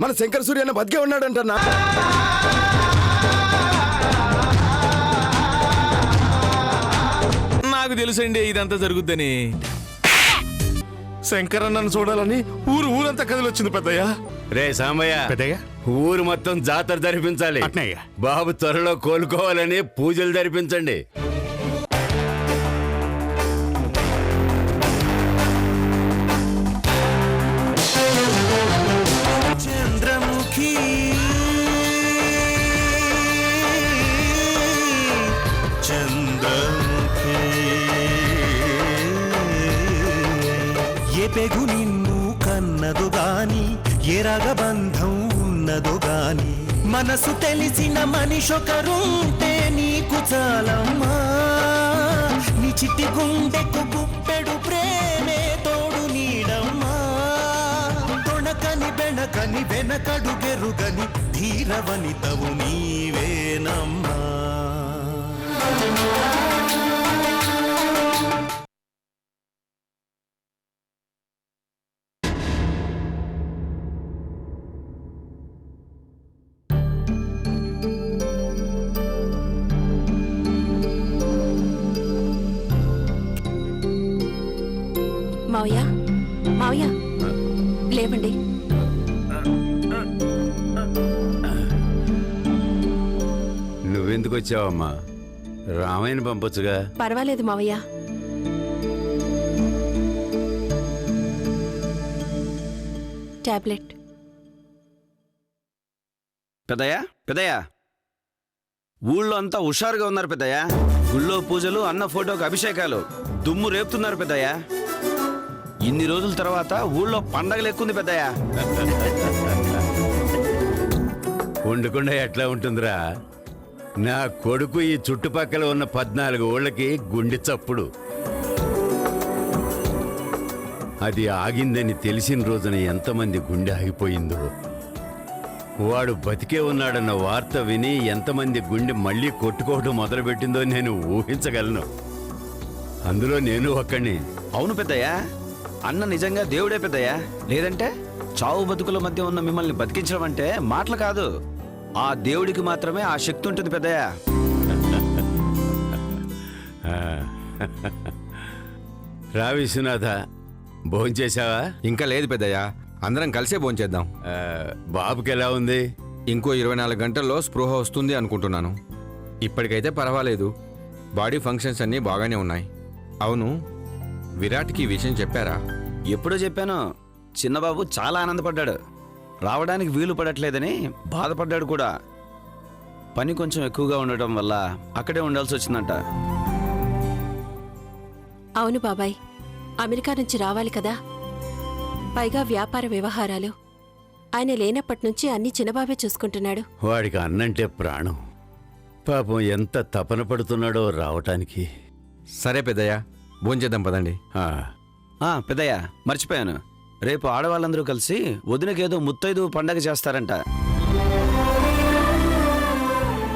మన శంకర సూర్య అన్న బతికే ఉన్నాడంటన్నా. నాకు తెలుసండి ఇదంతా జరుగుద్దని. శంకరన్నను చూడాలని ఊరంతా కదిలొచ్చింది పెద్దయ్య. రే సాంబయ్య, పెద్దయ్య ఊరు మొత్తం జాతర జరిపించాలి. అట్నయ్య. బాబు త్వరలో కోలుకోవాలని పూజలు జరిపించండి. చంద్రముఖి చంద్రముఖి ఏ పెగు నిన్ను కన్నదు గాని ఏ రగబంధం ఉన్నదు గాని మనసు తెలిసిన మనిషొకరుంటే నీకు చాలమ్మా. నీ చిట్టి గుండెకు గుప్పెడు ప్రేమే తోడు నీడమ్మా. తొణకని బెణకని వెనకడు గెరుగని ధీరవనితవు నీవేనమ్మా. మావయ్య, మావయ్య లేవండి. నువ్వెందుకు వచ్చావమ్మా? రామయ్యని పంపొచ్చుగా. పర్వాలేదు మావయ్య. టాబ్లెట్. పెద్దయ్యా, పెద్దయ్యా, ఊళ్ళో అంతా హుషారుగా ఉన్నారు పెద్దయ్యా. గుళ్ళో పూజలు, అన్న ఫోటోకి అభిషేకాలు, దుమ్ము రేపుతున్నారు పెద్దయ్యా. ఇన్ని రోజుల తర్వాత ఊళ్ళో పండగలు ఎక్కుంది పెద్దయ్యా. ఉండకుండా ఎట్లా ఉంటుందిరా? నా కొడుకు ఈ చుట్టుపక్కల ఉన్న 14 ఊళ్ళకి గుండె చప్పుడు. అది ఆగిందని తెలిసిన రోజున ఎంతమంది గుండె ఆగిపోయిందో. వాడు బతికే ఉన్నాడన్న వార్త విని ఎంతమంది గుండె మళ్ళీ కొట్టుకోవడం మొదలుపెట్టిందో నేను ఊహించగలను. అందులో నేను ఒక్కడిని. అవును పెద్దయ్యా, అన్న నిజంగా దేవుడే పెద్దయ్యా. లేదంటే చావు బతుకుల మధ్య ఉన్న మిమ్మల్ని బతికించడం అంటే మాటలు కాదు. ఆ దేవుడికి మాత్రమే ఆ శక్తి ఉంటుంది పెద్దయ్యా. రా విశ్వనాథ, భోంచేశావా? ఇంకా లేదు పెద్దయ్య, అందరం కలిసే భోంచేద్దాం. బాబుకి ఎలా ఉంది? ఇంకో 24 గంటల్లో స్పృహ వస్తుంది అనుకుంటున్నాను. ఇప్పటికైతే పర్వాలేదు. బాడీ ఫంక్షన్స్ అన్నీ బాగానే ఉన్నాయి. అవును, విరాట్కి ఈ విషయం చెప్పారా? ఎప్పుడో చెప్పాను. చిన్నబాబు చాలా ఆనందపడ్డాడు. రావడానికి వీలు పడట్లేదని బాధపడ్డాడు కూడా. పని కొంచెం ఎక్కువగా ఉండటం వల్ల అక్కడే ఉండాల్సి వచ్చిందంట. అవును బాబాయ్, అమెరికా నుంచి రావాలి కదా. పైగా వ్యాపార వ్యవహారాలు. ఆయన లేనప్పటి నుంచి అన్ని చిన్నబాబే చూసుకుంటున్నాడు. వాడికి అన్నంటే ప్రాణం. పాపం ఎంత తపన పడుతున్నాడో రావటానికి. సరే పెద్దయ్య, భోంచేద్దాం పదండి. పెద్దయ్యా, మర్చిపోయాను. రేపు ఆడవాళ్ళందరూ కలిసి వదినకేదో ముత్తైదు పండగ చేస్తారంట.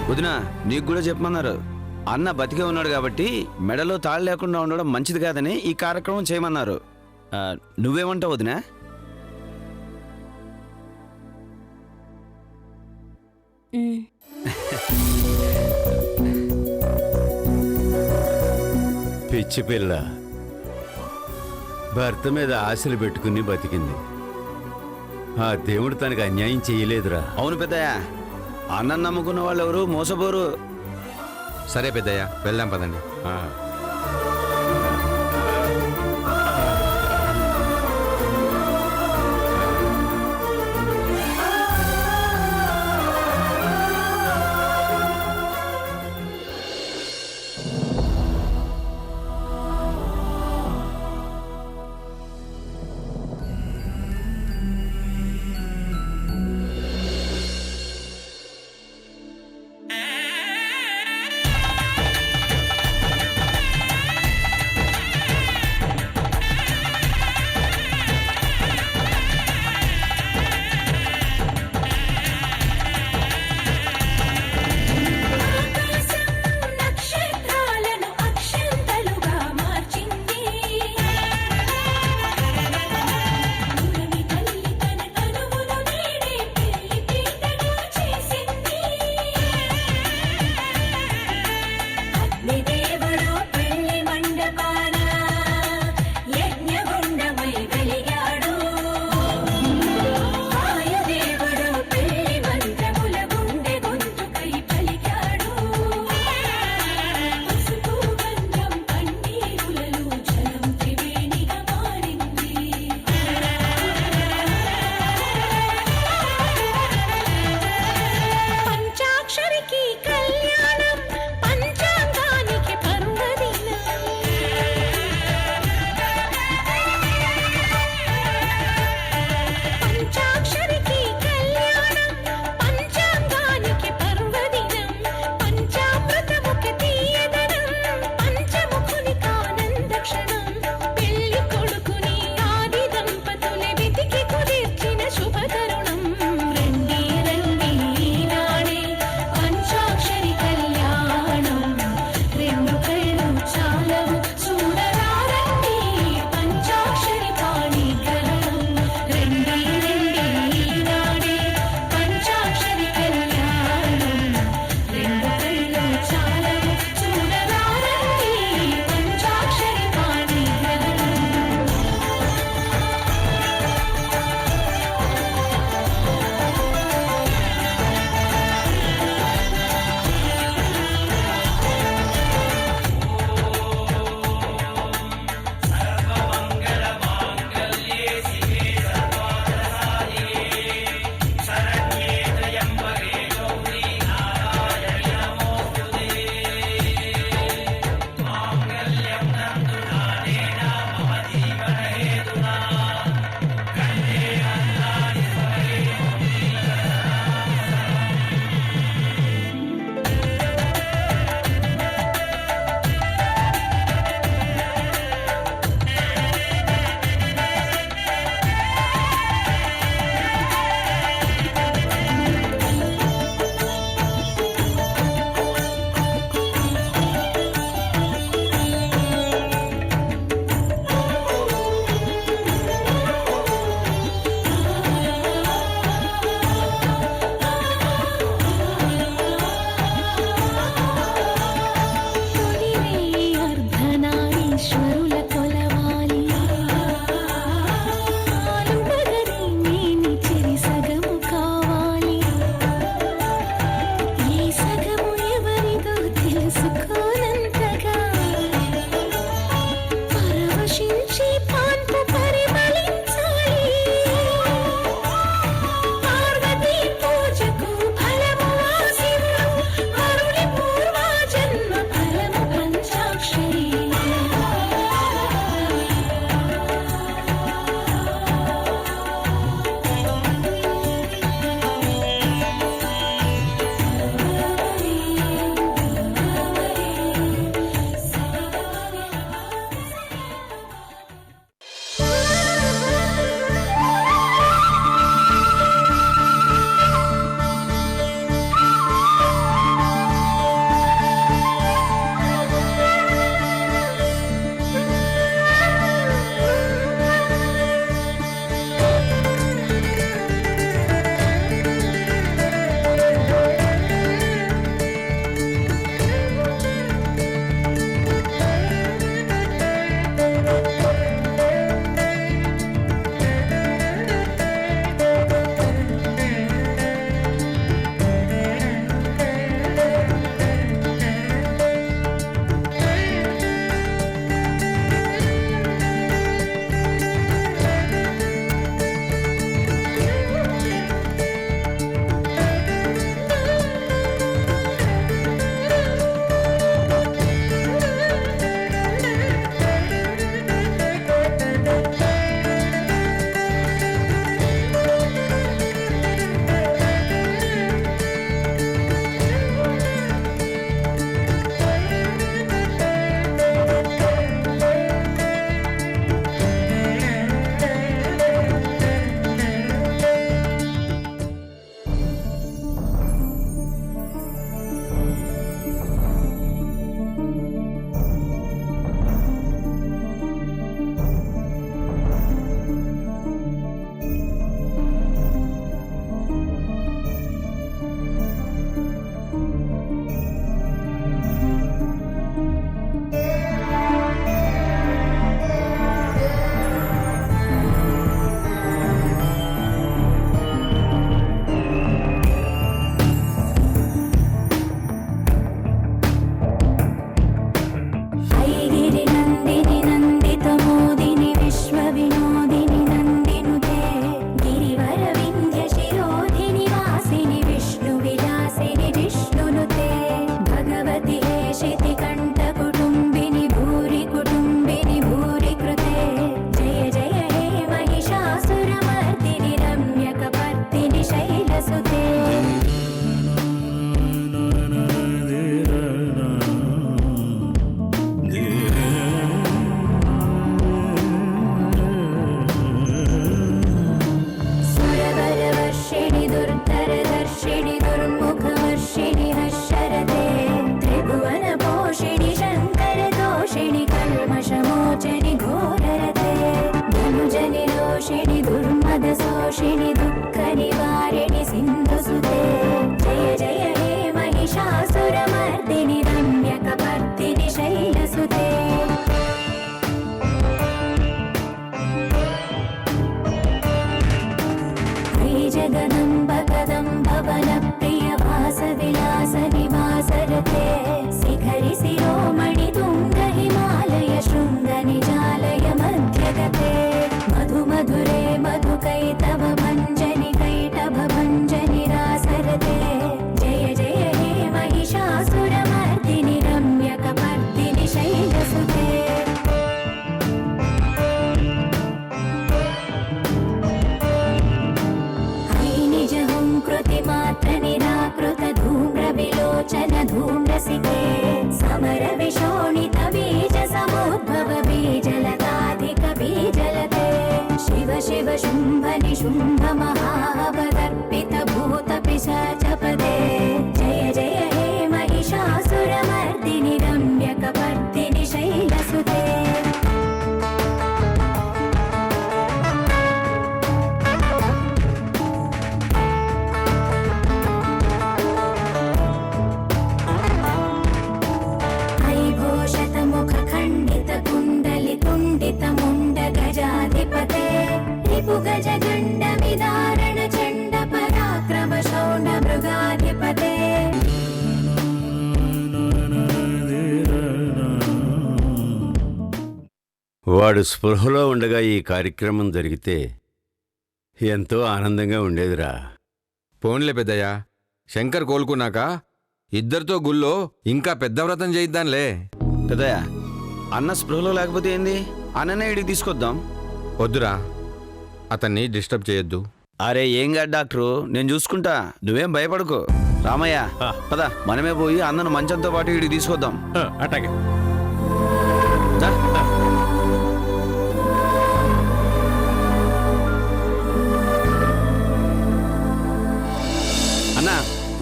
వదిన, నీకు కూడా చెప్పమన్నారు. అన్న బతికే ఉన్నాడు కాబట్టి మెడలో తాళి లేకుండా ఉండడం మంచిది కాదని ఈ కార్యక్రమం చేయమన్నారు. నువ్వేమంటావు వదినా? పిచ్చి పిల్ల భర్త మీద ఆశలు పెట్టుకుని బతికింది. ఆ దేవుడు తనకు అన్యాయం చేయలేదురా. అవును పెద్దయ్య, అన్నం నమ్ముకున్న వాళ్ళు ఎవరు మోసపోరు. సరే పెద్దయ్య, వెళ్దాం పదండి. नाशिनि दुर्मद शोषिणि दुःख निवारिणि सिन्धुसुते जय जय हे महिषासुरमर्दिनि रम्यकपर्दिनि शैलसुते जगदम्ब कदम्ब वनप्रिय वासविलास निवासरते शिखरि शिरोमणि तुङ्ग हिमालय शृङ्ग निजालय मध्यगते मधु मधुरे मधुकैतव भञ्जनि कैटभ भञ्जनि रासरते जय जय हे महिषासुरमर्दिनि रम्यकपर्दिनि शैलसुते कृतिमात्र निराकृत धूम्र विलोचन धूम्रसिके समर विशोणित बीज समुद्भव बीजलताधिक बीजलते शिव शिव शुम्भ निशुम्भ महावदर्पित भूत पिशाचपदे जय जय हे महिषासुरमर्दिनि रम्यकपर्दिनि शैलसुते गजगण्डविदारण चण्ड पराक्रम शौण्ड मृगाधिपते వాడు స్పృహలో ఉండగా ఈ కార్యక్రమం జరిగితే ఎంతో ఆనందంగా ఉండేదిరా. పోన్లే పెద్దయ్య, శంకర్ కోలుకున్నాక ఇద్దరితో గుళ్ళో ఇంకా పెద్ద వ్రతం చేయిద్దాంలే. పెద్దయ్య, అన్న స్పృహలో లేకపోతే ఏంది? అన్ననే ఇడికి తీసుకొద్దాం. వద్దురా, అతన్ని డిస్టర్బ్ చేయొద్దు. అరే ఏం కాదు డాక్టరు, నేను చూసుకుంటా, నువ్వేం భయపడకు. రామయ్య పద, మనమే పోయి అన్నను మంచంతో పాటు ఇడికి తీసుకొద్దాం. అట్లాగే. అన్న,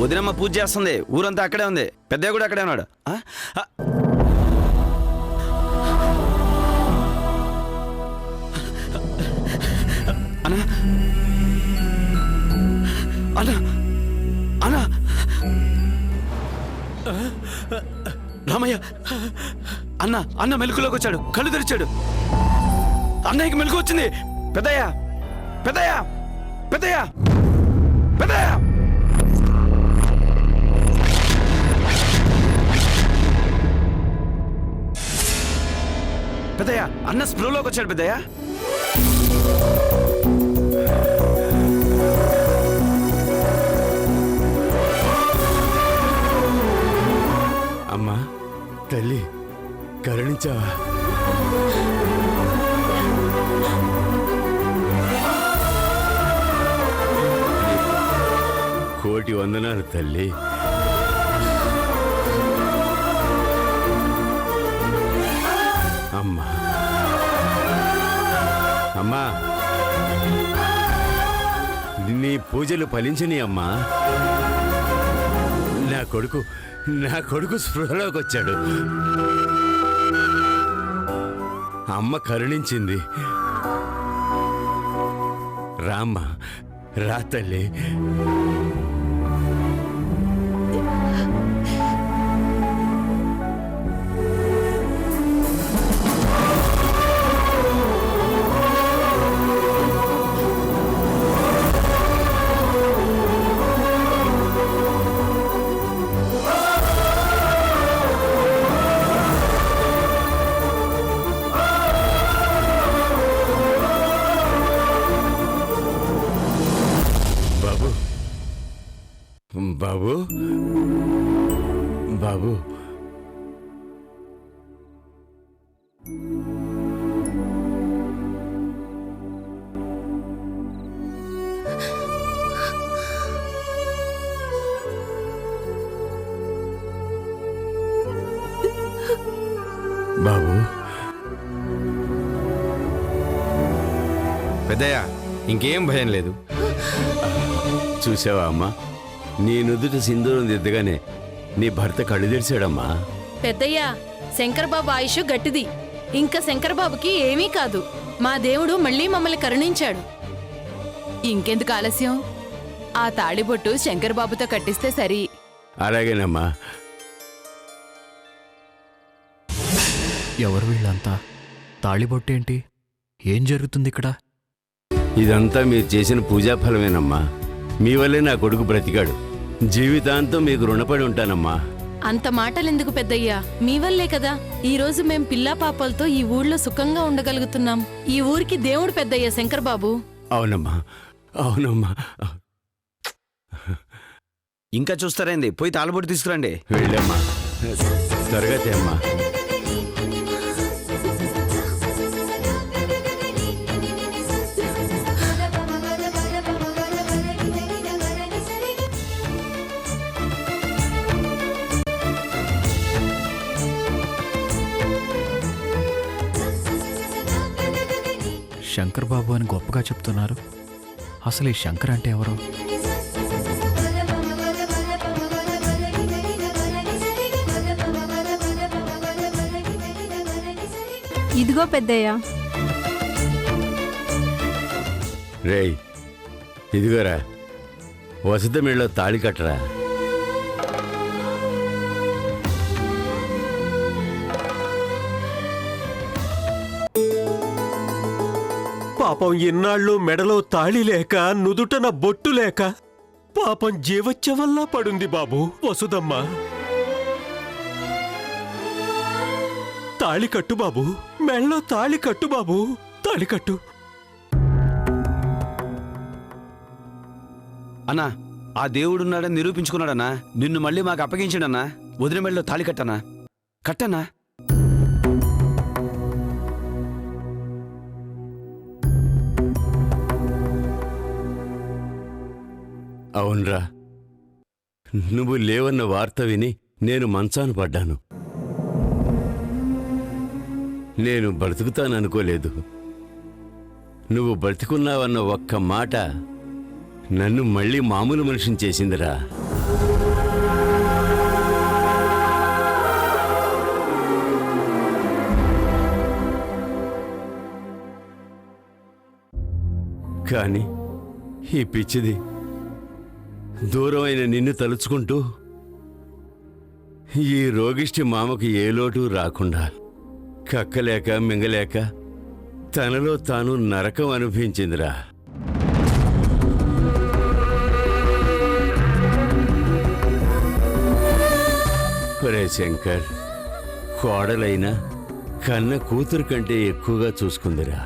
వదినమ్మ పూజ చేస్తుంది, ఊరంతా అక్కడే ఉంది, పెద్దయ్య కూడా అక్కడే ఉన్నాడు. అన్నా అన్నా అన్నా రామయ్య, అన్న అన్న మెలకులోకి వచ్చాడు, కళ్ళు తెరిచాడు. అన్నయ్యకి మెలకు వచ్చింది. పెద్దయ్య పెద్దయ్య పెద్దయ్య పెద్దయ్య పెద్దయ్య, అన్న స్పృహలోకి వచ్చాడు. పెద్దయ్య అమ్మా, తల్లి కరుణించావా? కోటి వందనాలు తల్లి. అమ్మా అమ్మా, నీ పూజలు ఫలించని అమ్మా. నా కొడుకు స్పృహలోకి వచ్చాడు. అమ్మ కరుణించింది. రామ్మ, రా తల్లి. బాబు బాబు, బాబు. పెద్దయ్య, ఇంకేం భయం లేదు. చూసావా అమ్మా, నీ నుదుట సింధూరం దిద్దగానే నీ భర్త కళ్ళు తెరిచాడమ్మా. పెద్దయ్య, శంకర్ బాబు ఆయుష్ గట్టిది. ఇంకా శంకరబాబుకి ఏమీ కాదు. మా దేవుడు మళ్ళీ మమ్మల్ని కరుణించాడు. ఇంకెందుకు ఆలస్యం? ఆ తాళిబొట్టు శంకరబాబుతో కట్టిస్తే సరి. అలాగేనమ్మా. ఎవరు వీళ్ళంతా? తాళిబొట్టేంటి? ఏం జరుగుతుంది ఇక్కడ? ఇదంతా మీరు చేసిన పూజా ఫలమేనమ్మా. మీ వల్లే నా కొడుకు బ్రతికాడు. జీవితాంతం మీకు రుణపడి ఉంటానమ్మా. అంత మాటలెందుకు పెద్దయ్యా? మీ వల్లే కదా ఈ రోజు మేం పిల్లా పాపలతో ఈ ఊళ్ళో సుఖంగా ఉండగలుగుతున్నాం. ఈ ఊరికి దేవుడు పెద్దయ్యా శంకరబాబు. అవునమ్మా, అవునమ్మా. ఇంకా చూస్తారేంది? పోయి తాళబొట్టు తీసుకురండి. వెళ్ళమ్మా, త్వరగా తేమ్మా. శంకర్ బాబు అని గొప్పగా చెప్తున్నారు. అసలు ఈ శంకర్ అంటే ఎవరు? ఇదిగో పెద్దయ్యా. రేయ్, ఇదిగోరా, వసతి మెళ్ళో తాళి కట్టరా. పాపం ఇన్నాళ్ళు మెడలో తాళి లేక నుదుటన బొట్టు లేక పాపం జీవచ్చవల్లా పడుంది బాబు వసుదమ్మ. తాళి కట్టు బాబు, మెళ్ళో తాళి కట్టు బాబు, తాళి కట్టు. అన్నా, ఆ దేవుడున్నాడని నిరూపించుకున్నాడన్నా. నిన్ను మళ్ళీ మాకు అప్పగించాడన్నా. వదిన మెళ్ళలో తాళి కట్టనా? కట్టనా? అవునరా, నువ్వు లేవన్న వార్త విని నేను మంచాన పడ్డాను. నేను బ్రతుకుతాననుకోలేదు. నువ్వు బ్రతికున్నావన్న ఒక్క మాట నన్ను మళ్ళీ మామూలు మనిషిని చేసిందిరా. కానీ ఈ పిచ్చిది దూరమైన నిన్ను తలుచుకుంటూ ఈ రోగిష్టి మామకు ఏ లోటు రాకుండా కక్కలేక మింగలేక తనలో తాను నరకం అనుభవించిందిరా. ఒరే శంకర్, కోడలైనా కన్న కూతురు కంటే ఎక్కువగా చూసుకుందిరా.